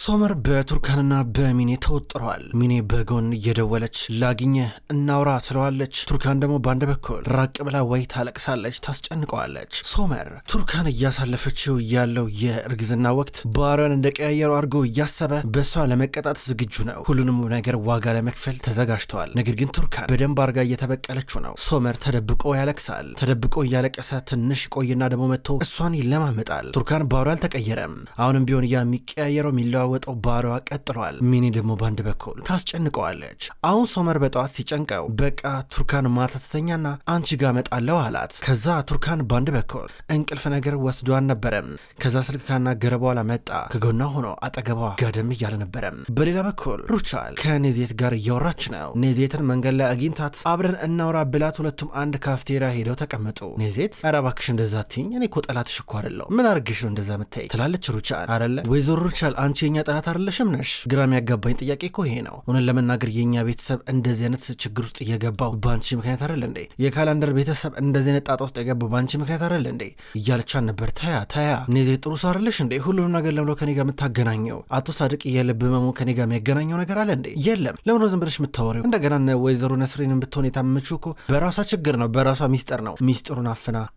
ሶመር በቱርካንና በሚኔ ተወጥረዋል። ሚኔ በጎን እየደወለች ላግኘህ እናውራ ትለዋለች። ቱርካን ደግሞ በአንድ በኩል ራቅ ብላ ወይ ታለቅሳለች፣ ታስጨንቀዋለች። ሶመር ቱርካን እያሳለፈችው ያለው የእርግዝና ወቅት ባህሪዋን እንደቀያየሩ አድርጎ እያሰበ በእሷ ለመቀጣት ዝግጁ ነው። ሁሉንም ነገር ዋጋ ለመክፈል ተዘጋጅተዋል። ነገር ግን ቱርካን በደንብ አርጋ እየተበቀለችው ነው። ሶመር ተደብቆ ያለቅሳል። ተደብቆ እያለቀሰ ትንሽ ቆይና ደግሞ መጥቶ እሷን ይለማመጣል። ቱርካን ባህሪዋ አልተቀየረም። አሁንም ቢሆን ያ የሚቀያየረው ወጠው ባህሪዋ ቀጥሏል። ሚኒ ደግሞ በአንድ በኩል ታስጨንቀዋለች። አሁን ሶመር በጠዋት ሲጨንቀው በቃ ቱርካን ማታ ትተኛና አንቺ ጋር መጣለው አላት። ከዛ ቱርካን በአንድ በኩል እንቅልፍ ነገር ወስዶ አልነበረም። ከዛ ስልክ ካናገረ በኋላ መጣ። ከጎኗ ሆኖ አጠገቧ ጋደም እያለ ነበረም። በሌላ በኩል ሩቻል ከኔዜት ጋር እያወራች ነው። ኔዜትን መንገድ ላይ አግኝታት አብረን እናውራ ብላት ሁለቱም አንድ ካፍቴሪያ ሄደው ተቀመጡ። ኔዜት ኧረ እባክሽ እንደዛ ትኝ፣ እኔ እኮ ጠላትሽ እኮ አይደለሁ፣ ምን አርግሽ ነው እንደዛ ምታይ ትላለች። ሩቻል አረለ ወይዘሮ ሩቻል አንቺ የኛ ጠላት አይደለሽም ነሽ? ግራ የሚያጋባኝ ጥያቄ እኮ ይሄ ነው። እውነት ለመናገር የኛ ቤተሰብ እንደዚህ አይነት ችግር ውስጥ እየገባው ባንቺ ምክንያት አይደል እንዴ? የካላንደር ቤተሰብ እንደዚህ አይነት ጣጣ ውስጥ የገባው ባንቺ ምክንያት አይደል እንዴ? እያለቻን ነበር። ታያ ኔዜ ጥሩ ሰው አይደለሽ እንዴ? ሁሉንም ነገር ለምሎ ከኔ ጋር የምታገናኘው አቶ ሳድቅ የልብ ህመሙ ከኔ ጋር የሚያገናኘው ነገር አለ እንዴ? የለም። ለምን ነው ዝም ብለሽ የምታወሪው? እንደገና ወይዘሮ ነስሪንን ብትሆን የታመመችው እኮ በራሷ ችግር ነው፣ በራሷ ሚስጥር ነው። ሚስጥሩን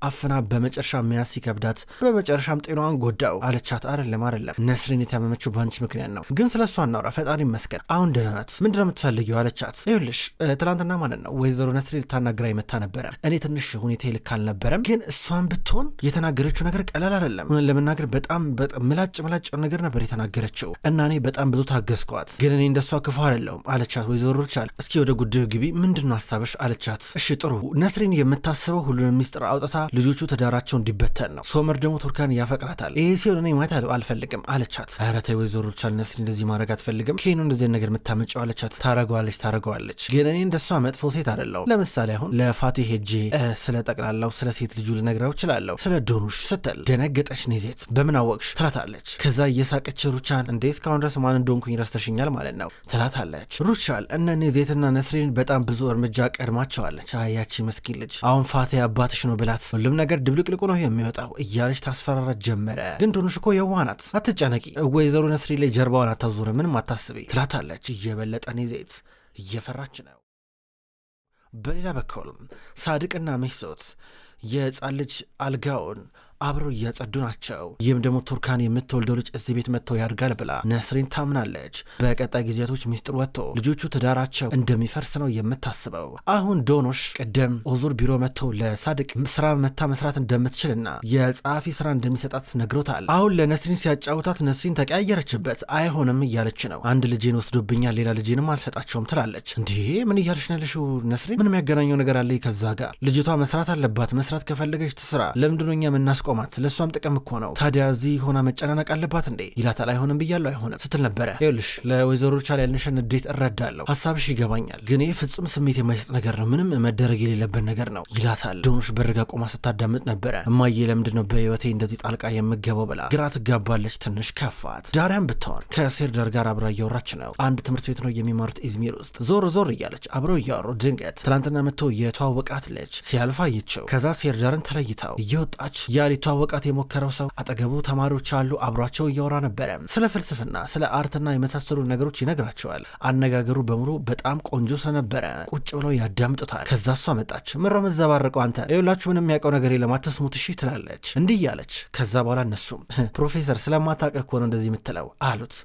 አፍና በመጨረሻ መያዝ ሲከብዳት በመጨረሻም ጤናዋን ጎዳው አለቻት። አይደለም ነስሪን የታመመችው ባንቺ ምክንያት ነው። ግን ስለሷ እናውራ። ፈጣሪ ይመስገን አሁን ደህና ናት። ምንድነው የምትፈልጊው አለቻት። ይኸውልሽ ትላንትና ማለት ነው ወይዘሮ ነስሪ ልታናግራ የመታ ነበረ። እኔ ትንሽ ሁኔታ ልክ አልነበረም፣ ግን እሷን ብትሆን የተናገረችው ነገር ቀላል አይደለም። ለመናገር በጣም ምላጭ ነገር ነበር የተናገረችው እና እኔ በጣም ብዙ ታገዝኳት። ግን እኔ እንደሷ ክፉ አይደለሁም አለቻት። ወይዘሮ ሩቻል እስኪ ወደ ጉዳዩ ግቢ፣ ምንድነው ሀሳብሽ አለቻት። እሺ ጥሩ፣ ነስሪን የምታስበው ሁሉንም ሚስጥር አውጥታ ልጆቹ ትዳራቸው እንዲበተን ነው። ሶመር ደግሞ ቱርካን ያፈቅራታል። ይሄ ሲሆን እኔ ማየት አልፈልግም አለቻት። ኧረ ተይ ወይዘሮ ሩቻል ነስሪ እንደዚህ ማድረግ አትፈልግም። ከሄኑ እንደዚህ ነገር የምታመጫው አለቻት። ታረገዋለች ግን እኔ እንደሷ መጥፎ ሴት አይደለሁ። ለምሳሌ አሁን ለፋቴ ሄጄ ስለ ጠቅላላው ስለ ሴት ልጁ ልነግረው እችላለሁ ስለ ዶኑሽ ስትል ደነገጠች። ኔዜት በምን አወቅሽ ትላታለች። ከዛ እየሳቀች ሩቻል እንዴ እስካሁን ድረስ ማን እንደሆንኩኝ ረስተሽኛል ማለት ነው ትላታለች። ሩቻል እነ ኔዜትና ነስሪን በጣም ብዙ እርምጃ ቀድማቸዋለች። አያቺ መስኪን ልጅ አሁን ፋቴ አባትሽ ነው ብላት ሁሉም ነገር ድብልቅልቁ ነው የሚወጣው እያለች ታስፈራራት ጀመረ። ግን ዶኑሽ እኮ የዋህ ናት፣ አትጨነቂ፣ ወይዘሮ ነስሪ ላይ ጀርባዋን አታዙረ፣ ምንም አታስቢ ትላታለች። እየበለጠ ኔዜት እየፈራች ነው። በሌላ በኩል ሳድቅና ሚስቶት የሕፃን ልጅ አልጋውን አብረው እያጸዱ ናቸው። ይህም ደግሞ ቱርካን የምትወልደው ልጅ እዚህ ቤት መጥተው ያድጋል ብላ ነስሪን ታምናለች። በቀጣይ ጊዜያቶች ሚስጥር ወጥቶ ልጆቹ ትዳራቸው እንደሚፈርስ ነው የምታስበው። አሁን ዶኖሽ ቅደም ኦዙር ቢሮ መጥቶ ለሳድቅ ስራ መታ መስራት እንደምትችልና የጸሐፊ ስራ እንደሚሰጣት ነግሮታል። አሁን ለነስሪን ሲያጫውታት ነስሪን ተቀያየረችበት። አይሆንም እያለች ነው። አንድ ልጄን ወስዶብኛል፣ ሌላ ልጄንም አልሰጣቸውም ትላለች። እንዲህ ምን እያለች ነው ያለሽው ነስሪን? ምን የሚያገናኘው ነገር አለ ከዛ ጋር? ልጅቷ መስራት አለባት። መስራት ከፈለገች ትስራ። ለምንድነው እኛ የምናስቆ ለሷም ጥቅም እኮ ነው። ታዲያ እዚህ ሆና መጨናነቅ አለባት እንዴ ይላታል። አይሆንም ብያለሁ አይሆንም ስትል ነበረ። ይኸውልሽ ለወይዘሮ ሩቻል ያልንሽን እንዴት እረዳለሁ፣ ሀሳብሽ ይገባኛል፣ ግን ይህ ፍጹም ስሜት የማይሰጥ ነገር ነው፣ ምንም መደረግ የሌለበት ነገር ነው ይላታል። ዶኑሽ በርጋ ቆማ ስታዳምጥ ነበረ። እማዬ ለምንድን ነው በህይወቴ እንደዚህ ጣልቃ የምገባው ብላ ግራ ትጋባለች። ትንሽ ከፋት። ዳሪያን ብትሆን ከሴርዳር ጋር አብራ እያወራች ነው። አንድ ትምህርት ቤት ነው የሚማሩት ኢዝሚር ውስጥ። ዞር እያለች አብረው እያወሩ ድንገት ትላንትና መጥቶ የተዋወቃት ልጅ ሲያልፋ አየችው። ከዛ ሴርዳርን ተለይታው እየወጣች ሊተዋወቃት የሞከረው ሰው አጠገቡ ተማሪዎች አሉ። አብሯቸው እያወራ ነበረ። ስለ ፍልስፍና፣ ስለ አርትና የመሳሰሉ ነገሮች ይነግራቸዋል። አነጋገሩ በሙሉ በጣም ቆንጆ ስለነበረ ቁጭ ብለው ያዳምጡታል። ከዛ እሷ መጣች። ምነው መዘባረቀው አንተ? ይኸውላችሁ ምንም የሚያውቀው ነገር የለም አትስሙት እሺ ትላለች። እንዲህ እያለች ከዛ በኋላ እነሱም ፕሮፌሰር ስለማታውቅህ እኮ ነው እንደዚህ የምትለው አሉት።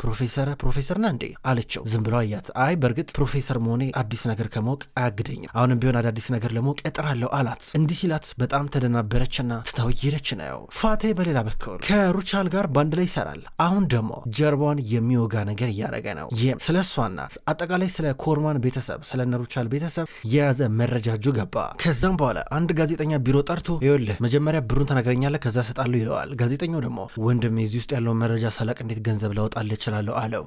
ፕሮፌሰር ነህ እንዴ አለችው። ዝም ብሎ አያት። አይ በእርግጥ ፕሮፌሰር መሆኔ አዲስ ነገር ከማወቅ አያግደኝም፣ አሁንም ቢሆን አዳዲስ ነገር ለማወቅ እጥራለሁ አላት። እንዲህ ሲላት በጣም ተደናበረችና ትታው ሄደች ነው። ፋቴ በሌላ በኩል ከሩቻል ጋር ባንድ ላይ ይሰራል። አሁን ደግሞ ጀርባዋን የሚወጋ ነገር እያደረገ ነው። ይህም ስለ እሷና አጠቃላይ ስለ ኮርማን ቤተሰብ ስለ ሩቻል ቤተሰብ የያዘ መረጃ እጁ ገባ። ከዛም በኋላ አንድ ጋዜጠኛ ቢሮ ጠርቶ ይኸውልህ መጀመሪያ ብሩን ተናገረኛለህ ከዛ ሰጣለሁ ይለዋል። ጋዜጠኛው ደግሞ ወንድሜ እዚህ ውስጥ ያለውን መረጃ ሳላቅ እንዴት ገንዘብ ላወጣልህ እችላለሁ አለው።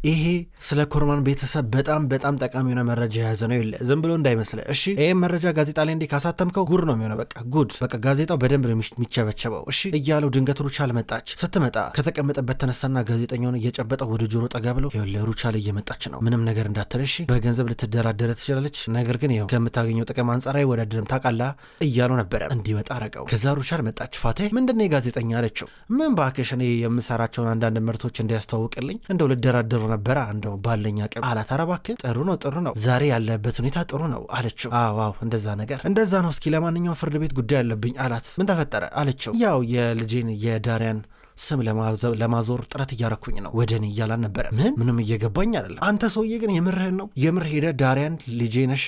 ይሄ ስለ ኮርማን ቤተሰብ በጣም ጠቃሚ የሆነ መረጃ የያዘ ነው። ይኸውልህ ዝም ብሎ እንዳይመስልህ እሺ። ይሄ መረጃ ጋዜጣ ላይ እንዴ ካሳተምከው ጉድ ነው የሚሆነው። በቃ ጋዜጣው በደንብ ነው የሚያጨበጨበው እሺ እያለው ድንገት ሩቻል መጣች። ስትመጣ ከተቀመጠበት ተነሳና ጋዜጠኛውን እየጨበጠ ወደ ጆሮ ጠጋ ብሎ ይኸውልህ ሩቻል እየመጣች ነው፣ ምንም ነገር እንዳትለሽ፣ በገንዘብ ልትደራደረ ትችላለች፣ ነገር ግን ይኸው ከምታገኘው ጥቅም አንጻር አይወዳደርም ታውቃለህ እያለው ነበረ። እንዲወጣ አረገው። ከዛ ሩቻል መጣች። ፋቴ ምንድነው የጋዜጠኛ አለችው። ምን ባክሽ እኔ የምሰራቸውን አንዳንድ ምርቶች እንዲያስተዋውቅልኝ እንደው ልደራደሩ ነበረ እንደው ባለኝ አቅም አላት። ኧረ እባክህ ጥሩ ነው ዛሬ ያለበት ሁኔታ ጥሩ ነው አለችው። አዎ እንደዛ ነው። እስኪ ለማንኛውም ፍርድ ቤት ጉዳይ አለብኝ አላት። ምን ተፈጠረ አለችው። ያው የልጄን የዳሪያን ስም ለማዞር ጥረት እያረኩኝ ነው ወደ እኔ እያላን ነበረ። ምንም እየገባኝ አይደለም። አንተ ሰውዬ ግን የምርህን ነው? የምር ሄደ ዳሪያን ልጄ ነሽ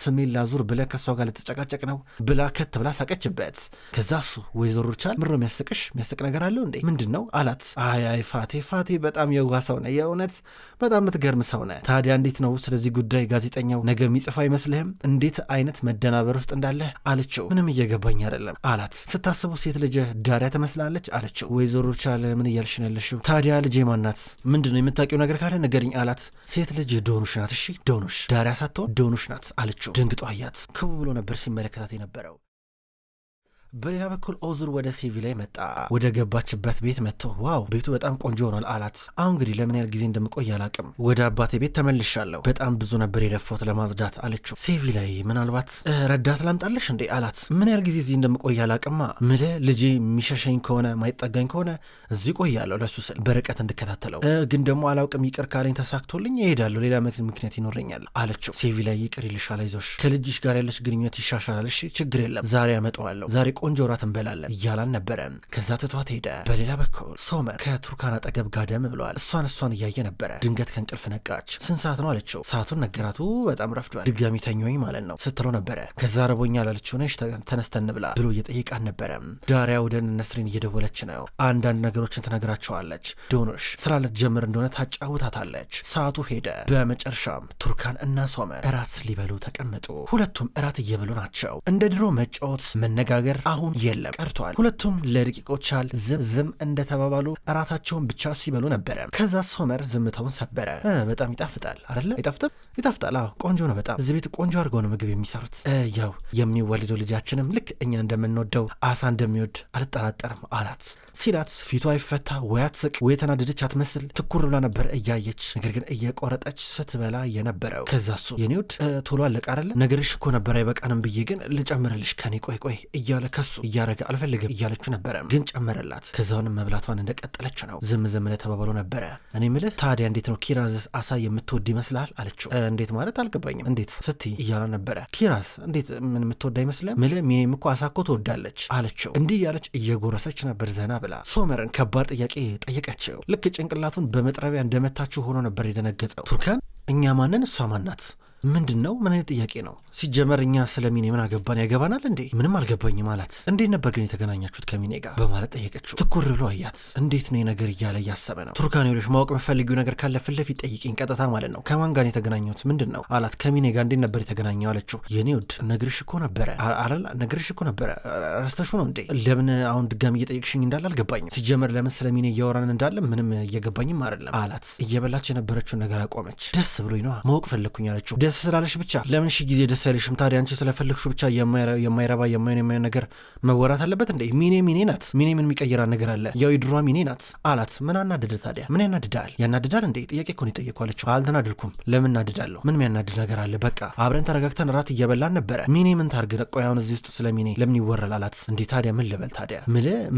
ስሜን ላዙር ብለህ ከሷ ጋር ልትጨቃጨቅ ነው ብላ ከት ብላ ሳቀችበት። ከዛ እሱ ወይዘሮ ሩቻል ምሮ የሚያስቅ ነገር አለው እንዴ ምንድን ነው አላት። አይ ፋቴ በጣም የዋህ ሰው ነህ፣ የእውነት በጣም የምትገርም ሰው ነህ። ታዲያ እንዴት ነው ስለዚህ ጉዳይ ጋዜጠኛው ነገ የሚጽፍ አይመስልህም? እንዴት አይነት መደናበር ውስጥ እንዳለህ አለችው። ምንም እየገባኝ አይደለም አላት። ስታስበው ሴት ልጅ ዳሪያ ትመስላለች አለችው። ወይዘሮ ሩቻል ምን እያልሽ ነው ያለሽው? ታዲያ ልጄ ማናት? ምንድነው የምታውቂው ነገር ካለ ንገሪኝ አላት። ሴት ልጅ ዶኑሽ ናት። እሺ ዶኑሽ፣ ዳሪያ ሳትሆን ዶኑሽ ናት አለችው። ድንግጦ አያት። ክቡ ብሎ ነበር ሲመለከታት የነበረው። በሌላ በኩል ኦዙር ወደ ሴቪ ላይ መጣ። ወደ ገባችበት ቤት መጥቶ ዋው ቤቱ በጣም ቆንጆ ሆኗል አላት። አሁን እንግዲህ ለምን ያህል ጊዜ እንደምቆይ አላቅም፣ ወደ አባቴ ቤት ተመልሻለሁ፣ በጣም ብዙ ነበር የደፋሁት ለማጽዳት አለችው። ሴቪ ላይ ምናልባት ረዳት ላምጣለሽ እንዴ አላት። ምን ያህል ጊዜ እዚህ እንደምቆይ አላቅማ፣ ምለ ልጄ የሚሸሸኝ ከሆነ ማይጠጋኝ ከሆነ እዚህ ቆያለሁ ለሱ ስል በርቀት እንድከታተለው፣ ግን ደግሞ አላውቅም፣ ይቅር ካለኝ ተሳክቶልኝ እሄዳለሁ፣ ሌላ ምክንያት ይኖረኛል አለችው። ሴቪ ላይ ይቅር ይልሻል፣ አይዞሽ፣ ከልጅሽ ጋር ያለሽ ግንኙነት ይሻሻላል፣ እሺ ችግር የለም፣ ዛሬ አመጣዋለሁ፣ ዛሬ ቆንጆ ራት እንበላለን እያላን ነበረ። ከዛ ትቷት ሄደ። በሌላ በኩል ሶመር ከቱርካን አጠገብ ጋደም ብለዋል። እሷን እያየ ነበረ። ድንገት ከእንቅልፍ ነቃች። ስንት ሰዓት ነው አለችው። ሰዓቱን ነገራቱ። በጣም ረፍዷል፣ ድጋሚ ተኞኝ ማለት ነው ስትለው ነበረ። ከዛ ረቦኛል አለችው። ነሽ ተነስተን ብላ ብሎ እየጠየቃን ነበረ። ዳሪያ ወደ ነስሪን እየደወለች ነው። አንዳንድ ነገሮችን ትነግራቸዋለች። ዶኖሽ ስላለት ጀምር እንደሆነ ታጫውታታለች። ሰዓቱ ሄደ። በመጨረሻም ቱርካን እና ሶመር እራት ሊበሉ ተቀመጡ። ሁለቱም እራት እየበሉ ናቸው። እንደ ድሮ መጫወት መነጋገር አሁን የለም ቀርቷል። ሁለቱም ለደቂቆች ያህል ዝም እንደተባባሉ እራታቸውን ብቻ ሲበሉ ነበረ። ከዛ ሶመር ዝምታውን ሰበረ። በጣም ይጣፍጣል አይደለ? ይጣፍጣል። አዎ ቆንጆ ነው በጣም። እዚህ ቤት ቆንጆ አድርገው ነው ምግብ የሚሰሩት። ያው የሚወልደው ልጃችንም ልክ እኛ እንደምንወደው አሳ እንደሚወድ አልጠራጠርም አላት። ሲላት ፊቷ አይፈታ ወይ አትስቅ ወይ የተናደደች አትመስል። ትኩር ብላ ነበር እያየች፣ ነገር ግን እየቆረጠች ስትበላ የነበረው። ከዛ እሱ የኔ ውድ ቶሎ አለቀ አይደለ? ነገርሽ እኮ ነበር አይበቃንም ብዬ ግን ልጨምርልሽ ከኔ ቆይ እያለ ከሱ እያረገ አልፈልግም እያለችው ነበረ፣ ግን ጨመረላት። ከዛውንም መብላቷን እንደቀጠለች ነው። ዝም ለተባባሉ ነበረ። እኔ ምልህ ታዲያ እንዴት ነው ኪራዝ አሳ የምትወድ ይመስላል አለችው። እንዴት ማለት አልገባኝም እንዴት ስትይ እያለ ነበረ። ኪራዝ እንዴት ምን የምትወድ አይመስልም? ምልህ ሚኔም እኮ አሳ እኮ ትወዳለች አለችው። እንዲህ እያለች እየጎረሰች ነበር ዘና ብላ። ሶመርን ከባድ ጥያቄ ጠየቀችው። ልክ ጭንቅላቱን በመጥረቢያ እንደመታችው ሆኖ ነበር የደነገጠው። ቱርካን እኛ ማንን እሷ ማናት? ምንድን ነው? ምን አይነት ጥያቄ ነው? ሲጀመር እኛ ስለ ሚኔ ምን አገባን? ያገባናል እንዴ? ምንም አልገባኝም አላት። እንዴት ነበር ግን የተገናኛችሁት ከሚኔ ጋር በማለት ጠየቀችው። ትኩር ብሎ አያት። እንዴት ነው ነገር እያለ እያሰበ ነው። ቱርካን ይኸውልሽ ማወቅ መፈልጊው ነገር ካለ ፊት ለፊት ጠይቂኝ፣ ቀጥታ ማለት ነው። ከማን ጋር የተገናኘሁት ምንድን ነው አላት። ከሚኔ ጋር እንዴት ነበር የተገናኘው አለችው። የኔ ውድ ነግርሽ እኮ ነበረ ረስተሹ ነው እንዴ? ለምን አሁን ድጋሚ እየጠየቅሽኝ እንዳለ አልገባኝም። ሲጀመር ለምን ስለ ሚኔ እያወራን እንዳለ ምንም እየገባኝም አይደለም አላት። እየበላች የነበረችውን ነገር አቆመች። ደስ ብሎኝ ነዋ ማወቅ ፈለግኩኝ አለችው። ደስ ስላለሽ ብቻ ለምን ሺ ጊዜ ደስ አይልሽም? ታዲያ አንቺ ስለፈለግሽው ብቻ የማይረባ የማይሆን ነገር መወራት አለበት እንዴ? ሚኔ ናት። ሚኔ ምን የሚቀይራ ነገር አለ? ያው የድሯ ሚኔ ናት አላት። ምን አናድድ ታዲያ? ምን ያናድዳል? ያናድዳል እንዴ? ጥያቄ እኮ ነው የጠየቀው አለችው። አልተናድድኩም። ለምን እናድዳለሁ? ምን የሚያናድድ ነገር አለ? በቃ አብረን ተረጋግተን ራት እየበላን ነበረ። ሚኔ ምን ታርግ? ቆይ አሁን እዚህ ውስጥ ስለ ሚኔ ለምን ይወራል አላት። እንዴ ታዲያ ምን ልበል ታዲያ?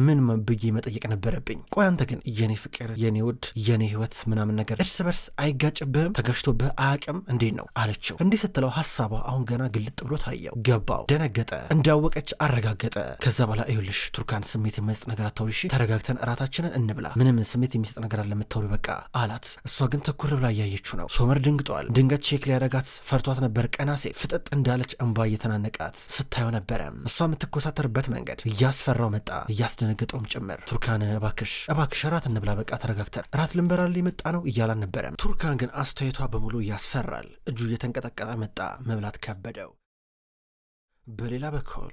ምን ብዬ መጠየቅ ነበረብኝ? ቆይ አንተ ግን የኔ ፍቅር፣ የኔ ውድ፣ የኔ ህይወት ምናምን ነገር እርስ በርስ አይጋጭብህም? ተጋጭቶብህ አያውቅም እንዴት ነው አለችው። እንዲህ ስትለው ሀሳቧ አሁን ገና ግልጥ ብሎ ታየው፣ ገባው፣ ደነገጠ፣ እንዳወቀች አረጋገጠ። ከዛ በኋላ ይኸውልሽ ቱርካን ስሜት የሚመስጥ ነገር አታውሪሽ፣ ተረጋግተን እራታችንን እንብላ፣ ምንም ስሜት የሚሰጥ ነገር አለ የምታውሪ በቃ አላት። እሷ ግን ትኩር ብላ እያየችው ነው። ሶመር ድንግጧል። ድንገት ቼክ ሊያረጋት ፈርቷት ነበር። ቀና ሴት ፍጥጥ እንዳለች እንባ እየተናነቃት ስታየው ነበረ። እሷ የምትኮሳተርበት መንገድ እያስፈራው መጣ፣ እያስደነገጠውም ጭምር። ቱርካን እባክሽ እራት እንብላ፣ በቃ ተረጋግተን እራት ልንበላል የመጣ ነው እያላን ነበረ። ቱርካን ግን አስተያየቷ በሙሉ ያስፈራል። እጁ እየተንቀጠቀጠ መጣ፣ መብላት ከበደው። በሌላ በኩል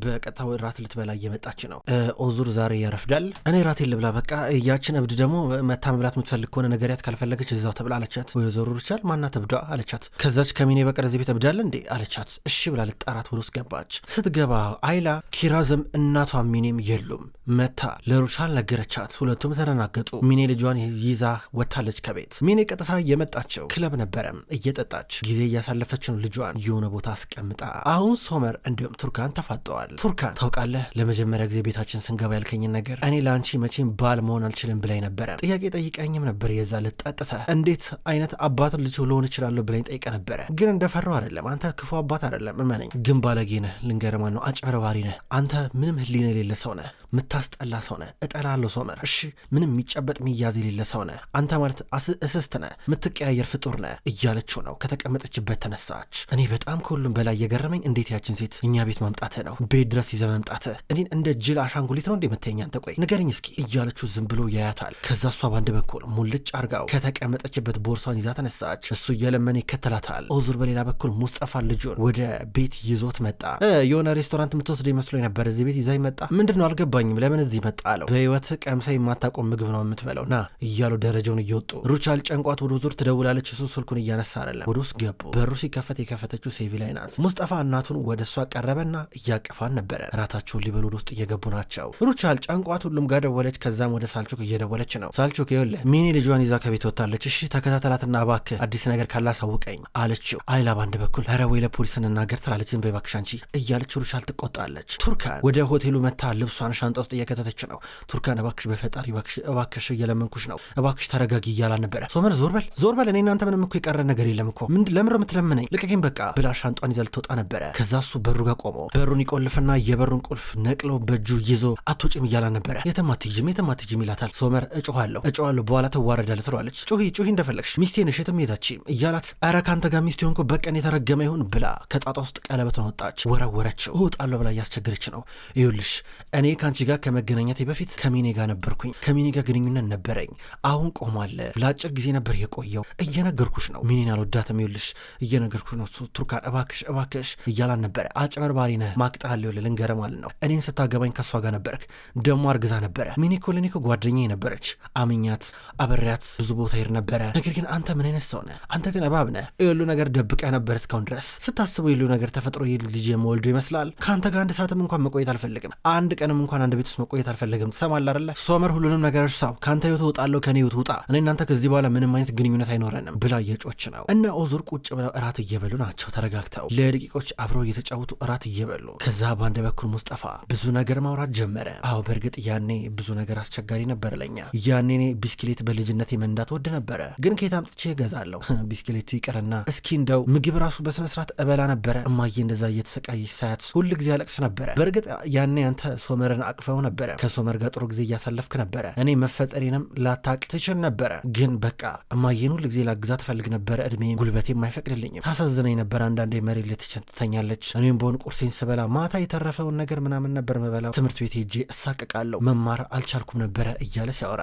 በቀጥታ ራት ልትበላ እየመጣች ነው። ኦዙር ዛሬ ያረፍዳል፣ እኔ ራቴን ልብላ በቃ፣ ያችን እብድ ደግሞ መታ መብላት የምትፈልግ ከሆነ ነገሪያት፣ ካልፈለገች እዛው ተብላ አለቻት። ወይዘሮ ሩቻል ማናት እብዷ አለቻት። ከዛች ከሚኔ በቀር እዚህ ቤት እብዳለ እንዴ አለቻት። እሺ ብላ ልጣራት ወደ ውስጥ ገባች። ስትገባ አይላ ኪራዝም እናቷ ሚኔም የሉም። መታ ለሩቻል ነገረቻት። ሁለቱም ተደናገጡ። ሚኔ ልጇን ይዛ ወታለች ከቤት። ሚኔ ቀጥታ የመጣቸው ክለብ ነበረ፣ እየጠጣች ጊዜ እያሳለፈች ነው። ልጇን የሆነ ቦታ አስቀምጣ። አሁን ሶመር እንዲሁም ቱርካን ተፋጠዋል። ቱርካን ታውቃለህ፣ ለመጀመሪያ ጊዜ ቤታችን ስንገባ ያልከኝን ነገር እኔ ለአንቺ መቼም ባል መሆን አልችልም ብላኝ ነበረ። ጥያቄ ጠይቀኝም ነበር። የዛ ልጠጥተህ እንዴት አይነት አባት ልጅ ልሆን እችላለሁ ብላኝ ጠይቀ ነበረ። ግን እንደፈራው አይደለም። አንተ ክፉ አባት አይደለም እመነኝ። ግን ባለጌ ነህ። ልንገርማ ነው፣ አጭበርባሪ ነህ። አንተ ምንም ህሊና የሌለ ሰው ነህ። ምታስጠላ ሰው ነህ። እጠላለሁ ሶመር። እሺ ምንም የሚጨበጥ የሚያዝ የሌለ ሰው ነህ። አንተ ማለት እስስት ነህ። ምትቀያየር ፍጡር ነህ እያለችው ነው። ከተቀመጠችበት ተነሳች። እኔ በጣም ከሁሉም በላይ የገረመኝ እንዴት ያችን ሴት እኛ ቤት ማምጣትህ ነው። ቤት ድረስ ይዘህ መምጣትህ። እኔን እንደ ጅል አሻንጉሊት ነው እንደምትተኛ አንተ? ቆይ ንገረኝ እስኪ እያለችው ዝም ብሎ ያያታል። ከዛ እሷ ባንድ በኩል ሙልጭ አርጋው ከተቀመጠችበት ቦርሷን ይዛ ተነሳች። እሱ እየለመነ ይከተላታል። ኦዙር በሌላ በኩል ሙስጠፋ ልጁን ወደ ቤት ይዞት መጣ። የሆነ ሬስቶራንት የምትወስደ ይመስሎ ነበር። እዚህ ቤት ይዛኝ መጣ። ምንድን ነው አልገባኝም። ለምን እዚህ መጣ አለው። በህይወት ቀምሰ የማታቆም ምግብ ነው የምትበለው ና እያሉ ደረጃውን እየወጡ ሩቻል ጨንቋት ወደ ኦዙር ትደውላለች። እሱ ስልኩን እያነሳ አይደለም። ወደ ውስጥ ገቡ። በሩ ሲከፈት የከፈተችው ሴቪ ላይ ናት። ሙስጠፋ እናቱን ወደ እሷ ቀረበና እያቀፋን ነበረ። ራታቸውን ሊበሉ ወደ ውስጥ እየገቡ ናቸው። ሩቻል ጨንቋት ሁሉም ጋር ደወለች። ከዛም ወደ ሳልቹክ እየደወለች ነው። ሳልቹክ ይኸውልህ ሚኒ ልጇን ይዛ ከቤት ወጣለች። እሺ ተከታተላትና እባክህ አዲስ ነገር ካላሳውቀኝ አለችው። አይላ ባንድ በኩል ኧረ ወይ ለፖሊስ እንናገር ትላለች። ዝም በይ እባክሽ አንቺ እያለች ሩቻል ትቆጣለች። ቱርካን ወደ ሆቴሉ መታ ልብሷን ሻንጣ ውስጥ እየከተተች ነው። ቱርካን እባክሽ በፈጣሪ እባክሽ እየለመንኩሽ ነው እባክሽ ተረጋጊ እያላ ነበረ። ሶመር ዞር በል እኔ እናንተ ምንም እኮ የቀረ ነገር የለም እኮ ለምር የምትለምነኝ ልቀቂኝ በቃ ብላ ሻንጧን ይዛ ልትወጣ ነበረ። ከዛ እሱ በሩ ጋር ቆሞ በሩን ይቆልፍና የበሩን ቁልፍ ነቅሎ በእጁ ይዞ አትወጪም እያላ ነበረ። የትም አትሄጂም ይላታል። ሶመር እጮኋለሁ በኋላ ትዋረዳለህ ትለዋለች። ጩሂ እንደፈለግሽ ሚስቴ ነሽ የትም ሄዳችም እያላት ኧረ ካንተ ጋር ሚስቴ ሆንኩ በቀን የተረገመ ይሁን ብላ ከጣጣ ውስጥ ቀለበትን ወጣች። ወረወረችው። እወጣለሁ ብላ እያስቸገረች ነው። ይኸውልሽ እኔ ከአንቺ ጋር ከመገናኘቴ በፊት ከሚኔ ጋር ነበርኩኝ። ከሚኔ ጋር ግንኙነት ነበረኝ። አሁን ቆሟል። ለአጭር ጊዜ ነበር የቆየው። እየነገርኩሽ ነው። ሚኔን አልወዳትም። ይኸውልሽ እየነገርኩሽ ነው። ቱርካን እባክሽ እያላን ነበረ። አጭበርባሪ ነህ ማቅጣል ልንገርህ ማለት ነው። እኔን ስታገባኝ ከሷ ጋር ነበርክ። ደሞ አርግዛ ነበረ። ሚኔ እኮ ለኔ እኮ ጓደኛዬ ነበረች። አምኛት አበሬያት ብዙ ቦታ ሄድ ነበረ። ነገር ግን አንተ ምን አይነት ሰው ነህ? አንተ ግን እባብ ነህ። የሁሉ ነገር ደብቀ ነበር እስካሁን ድረስ። ስታስበው የሁሉ ነገር ተፈጥሮ ልጅ የመወልዶ ይመስላል። ከአንተ ጋር አንድ ሰዓትም እንኳን መቆየት አልፈልግም። አንድ ቀንም እንኳን አንድ ቤት ውስጥ መቆየት አልፈልግም። ትሰማለህ አይደለ? ሶመር ሁሉንም ነገር ሳው ከአንተ ህይወት እወጣለሁ፣ ከኔ ህይወት ውጣ። እኔ እናንተ ከዚህ በኋላ ምንም አይነት ግንኙነት አይኖረንም ብላ እየጮች ነው። እነ ኦዙር ቁጭ ብለው እራት እየበሉ ናቸው። ተረጋግተው ለደቂቆች አብረው እየተጫወቱ እራት እየበሉ። ከዛ ባንድ በኩል ሙስጠፋ ብዙ ነገር ማውራት ጀመረ። አዎ በእርግጥ ያኔ ብዙ ነገር አስቸጋሪ ነበር ለኛ። ያኔ እኔ ቢስክሌት በልጅነቴ መንዳት ወድ ነበረ። ግን ከየት አምጥቼ እገዛለሁ? ቢስክሌቱ ይቀርና እስኪ እንደው ምግብ ራሱ በስነ ስርዓት እበላ ነበረ። እማዬ እንደዛ እየተሰቃየች ሳያት ሁል ጊዜ አለቅስ ነበረ። በእርግጥ ያኔ አንተ ሶመርን አቅፈው ነበረ። ከሶመር ጋር ጥሩ ጊዜ እያሳለፍክ ነበረ። እኔ መፈጠሬንም ላታቅ ትችል ነበረ። ግን በቃ እማዬን ሁል ጊዜ ላግዛ ትፈልግ ነበረ። እድሜ ጉልበቴም አይፈቅድልኝም። ታሳዝነኝ ነበር። አንዳንዴ መሬት ላይ ትተኛለች። እኔም በሆን ቁርሴን ስበላ ማታ የተረፈውን ነገር ምናምን ነበር መበላው። ትምህርት ቤት ሄጄ እሳቀቃለሁ። መማር አልቻልኩም ነበረ እያለ ሲያወራ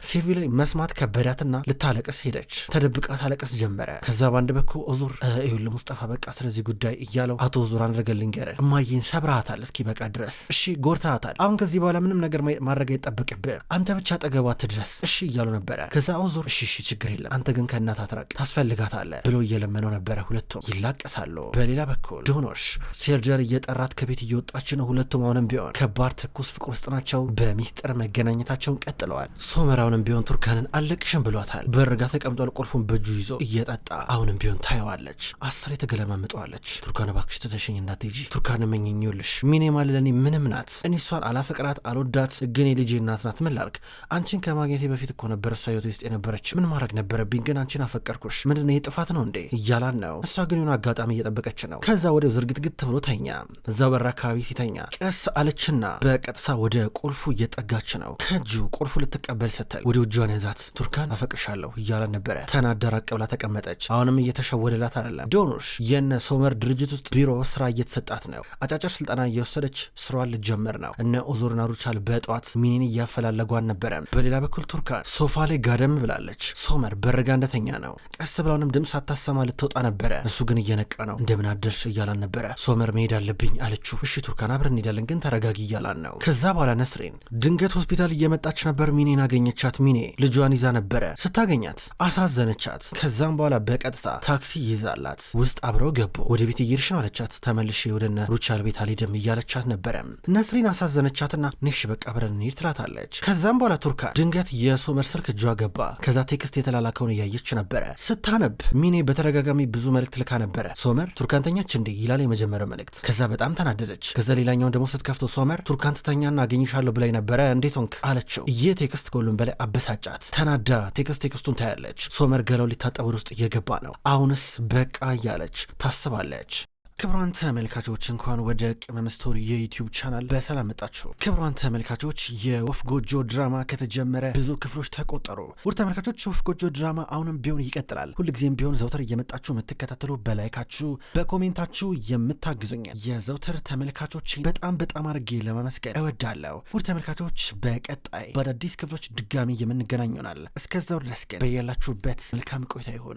ሴቪ ላይ መስማት ከበዳትና ልታለቅስ ሄደች። ተደብቃ ታለቅስ ጀመረ። ከዛ ባንድ በኩል ኦዙር ይኸውልህ ሙስጠፋ በቃ ስለዚህ ጉዳይ እያለው አቶ ኦዙር አንረገልንገረ እማዬን ሰብረሃታል እስኪ በቃ ድረስ እሺ፣ ጎርታታል። አሁን ከዚህ በኋላ ምንም ነገር ማድረግ አይጠበቅብህ። አንተ ብቻ ጠገቧ ትድረስ እሺ እያሉ ነበረ። ከዛ ኦዙር እሺ ችግር የለም አንተ ግን ከእናት አትራቅ ታስፈልጋታለህ ብሎ እየለመነው ነበረ። ሁለቱም ይላቀሳሉ። በሌላ በኩል ዶኖሽ ሴርጀር እየጠራት ከቤት እየወጣች ነው። ሁለቱም አሁንም ቢሆን ከባድ ትኩስ ፍቅር ውስጥ ናቸው። በሚስጥር መገናኘታቸውን ቀጥለዋል። ሶመራውንም ቢሆን ቱርካንን አለቅሽም ብሏታል። በርጋ ተቀምጧል። ቁልፉን በእጁ ይዞ እየጠጣ አሁንም ቢሆን ታየዋለች። አስር የተገለማምጠዋለች። ቱርካን እባክሽ ትተሽኝ እንዳትሄጂ። ቱርካን መኝኝውልሽ ሚኔ ማለት ለኔ ምንም ናት። እኔ እሷን አላፈቅራት አልወዳት፣ ግን የልጄ እናት ናት። ምን ላርግ? አንቺን ከማግኘቴ በፊት እኮ ነበር እሷ ህይወት ውስጥ የነበረች። ምን ማድረግ ነበረብኝ? ግን አንቺን አፈቀርኩሽ። ምንድነው የጥፋት ነው እንዴ እያላን ነው። እሷ ግን የሆነ አጋጣሚ እየጠበቀች ነው። ከዛ ወዲያው ዝርግትግት ብሎ ተኛ። እዛው በር አካባቢ ሲተኛ ቀስ አለችና በቀጥታ ወደ ቁልፉ እየጠጋች ነው። ከእጁ ቁልፉ ልትቀበል ስትል ወደ እጇን ያዛት። ቱርካን አፈቅርሻለሁ እያላን ነበረ። ተናዳ ራቅ ብላ ተቀመጠች። አሁንም እየተሸወደላት አይደለም። ዶኖሽ የነ ሶመር ድርጅት ውስጥ ቢሮ ስራ እየተሰጣት ነው። አጫጭር ስልጠና እየወሰደች ስራዋን ልትጀምር ነው። እነ ኦዙርና ሩቻል በጠዋት ሚኒን እያፈላለጓን ነበረ። በሌላ በኩል ቱርካን ሶፋ ላይ ጋደም ብላለች። ሶመር በርጋ እንደተኛ ነው። ቀስ ብላውንም ድምፅ ሳታሰማ ልትወጣ ነበረ። እሱ ግን እየነቃ ነው። እንደምን አደርሽ እያላን ነበረ። ሶመር መሄድ አለብኝ አለችው። አለችው። እሺ ቱርካን አብረን እንሄዳለን ግን ተረጋጊ እያላን ነው። ከዛ በኋላ ነስሪን ድንገት ሆስፒታል እየመጣች ነበር። ሚኔን አገኘቻት። ሚኔ ልጇን ይዛ ነበረ። ስታገኛት አሳዘነቻት። ከዛም በኋላ በቀጥታ ታክሲ ይዛላት ውስጥ አብረው ገቡ። ወደ ቤት እየሄድሽ ነው አለቻት። ተመልሼ ወደነ ሩቻል ቤት አልሄድም እያለቻት ነበረ። ነስሪን አሳዘነቻትና ንሽ በቃ አብረን እንሂድ ትላታለች። ከዛም በኋላ ቱርካን ድንገት የሶመር ስልክ እጇ ገባ። ከዛ ቴክስት የተላላከውን እያየች ነበረ። ስታነብ ሚኔ በተደጋጋሚ ብዙ መልእክት ልካ ነበረ። ሶመር ቱርካን ተኛች እንዴ ይላል የመጀመሪያው መልእክት። ከዛ በጣም ተናደደች። ከዛ ሌላኛውን ደግሞ ስትከፍተው ሶመር ቱርካን ትተኛና አገኝሻለሁ ብላኝ ነበረ እንዴት ሆንክ አለችው። ይህ ቴክስት ከሁሉም በላይ አበሳጫት። ተናዳ ቴክስቱን ታያለች። ሶመር ገላው ሊታጠብ ወደ ውስጥ እየገባ ነው። አሁንስ በቃ እያለች ታስባለች። ክብሯን ተመልካቾች እንኳን ወደ ቅመም ስቶሪ የዩቲዩብ ቻናል በሰላም መጣችሁ። ክብሯን ተመልካቾች የወፍ ጎጆ ድራማ ከተጀመረ ብዙ ክፍሎች ተቆጠሩ። ውድ ተመልካቾች የወፍ ጎጆ ድራማ አሁንም ቢሆን ይቀጥላል። ሁልጊዜም ቢሆን ዘውትር እየመጣችሁ የምትከታተሉ በላይካችሁ በኮሜንታችሁ የምታግዙኝ የዘውትር ተመልካቾች በጣም አድርጌ ለማመስገን እወዳለሁ። ውድ ተመልካቾች በቀጣይ በአዳዲስ ክፍሎች ድጋሚ የምንገናኝ ይሆናል። እስከዛው ድረስ ግን በያላችሁበት መልካም ቆይታ ይሁን።